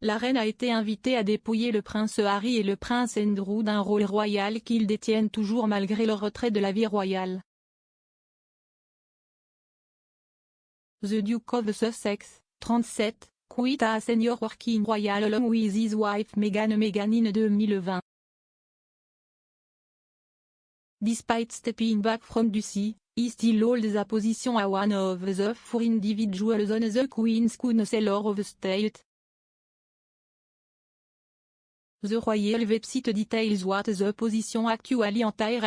la reine a été invitée à dépouiller le prince Harry et le prince Andrew d'un rôle royal qu'ils détiennent toujours malgré leur retrait de la vie royale. The Duke of Sussex, 37, quit a senior working royal along with his wife Meghan in 2020. Despite stepping back from duty, he still holds a position as one of the 4 individuals on the Queen's Council of State. The royal website details what the position actually entails,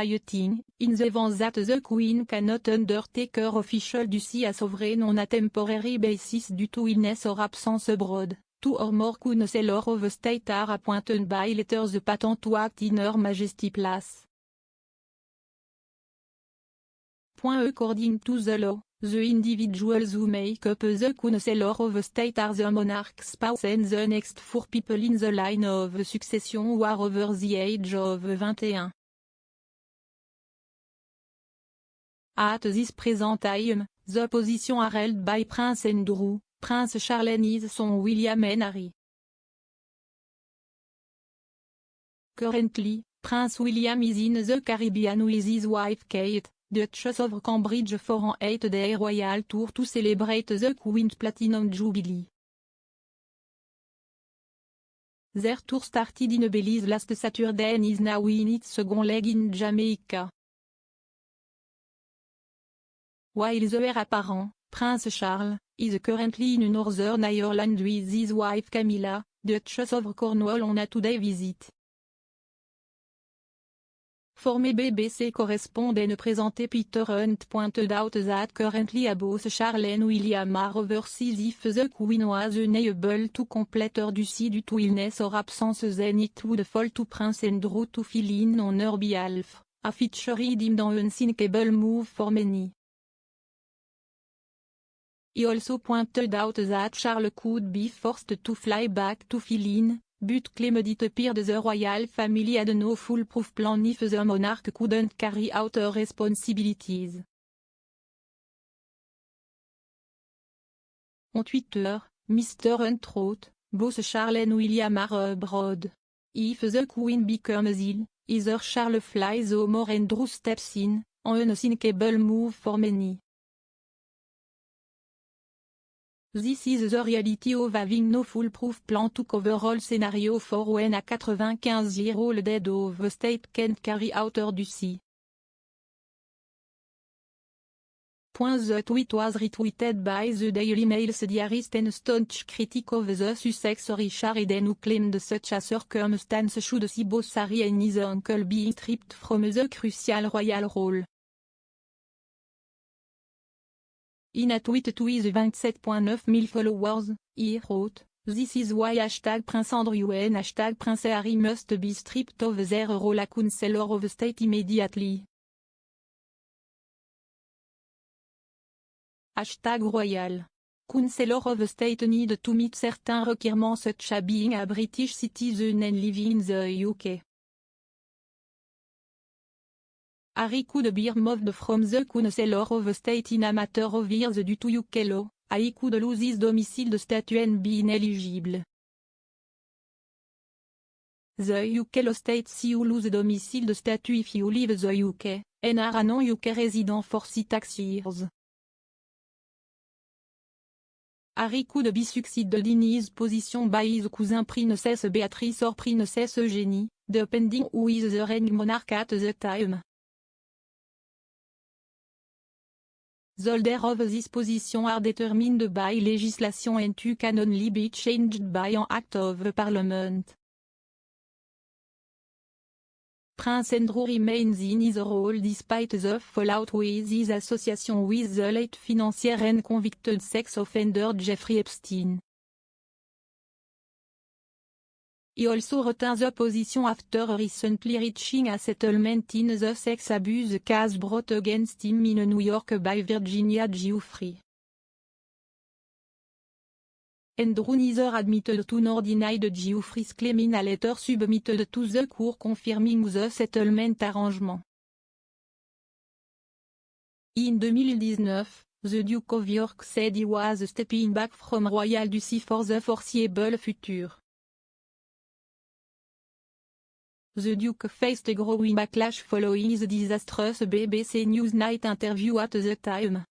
in the event that the Queen cannot undertake her official duty as sovereign on a temporary basis due to illness or absence abroad. 2 or more councillors of state are appointed by letter the patent to act in Her Majesty's place. According to the law, the individuals who make up the council of state are the monarch's spouse and the next 4 people in the line of succession who are over the age of 21. At this present time, the position are held by Prince Andrew, Prince Charles and his son William and Harry. Currently, Prince William is in the Caribbean with his wife Kate, Duchess of Cambridge for an 8-day royal tour to celebrate the Queen's Platinum Jubilee. Their tour started in Belize last Saturday and is now in its second leg in Jamaica. While the heir apparent, Prince Charles, is currently in Northern Ireland with his wife Camilla, Duchess of Cornwall on a 2-day visit. Former BBC correspondent présenté Peter Hunt pointed out that currently both Charles and William are overseas if the Queen was unable to complete her duty due to illness or absence then it would fall to Prince Andrew to fill in on her behalf, a feature deemed an unthinkable move for many. He also pointed out that Charles could be forced to fly back to fill in, but claimed it appeared the royal family had no foolproof plan if the monarch couldn't carry out her responsibilities. On Twitter, Mr. Hunt wrote, both Charles and William are abroad. If the Queen becomes ill, either Charles flies home or Andrew steps in, an unthinkable move for many. This is the reality of having no foolproof plan to cover all scenario for when a 95-year-old head of state can't carry out her duty. The tweet was retweeted by the Daily Mail's diarist and staunch critic of the Sussex Richard Eden who claimed such a circumstance should see both Harry and his uncle being stripped from the crucial royal role. In a tweet to his 27.9 mil followers, he wrote, "This is why #Prince Andrew and #Prince Harry must be stripped of their role as Councillor of State immediately." #Royal. Councillor of State need to meet certain requirements such as being a British citizen and living in the UK. Harry could be removed from the Councillor of State in a matter of years due to UK law, he could lose his domicile status and be ineligible. The UK law states you lose domicile status if you leave the UK, and are a non-UK resident for 6 tax years. Harry could be succeeded in his position by his cousin Princess Beatrice or Princess Eugenie, depending who is the reigning monarch at the time. The order of this position are determined by legislation and can only be changed by an act of Parliament. Prince Andrew remains in his role despite the fallout with his association with the late financier and convicted sex offender Jeffrey Epstein. He also retains the position after recently reaching a settlement in the sex abuse case brought against him in New York by Virginia Giuffre. Andrew neither admitted to nor denied Giuffre's claim in a letter submitted to the court confirming the settlement arrangement. In 2019, the Duke of York said he was stepping back from royal duty for the foreseeable future. The Duke faced a growing backlash following the disastrous BBC News Night interview at the time.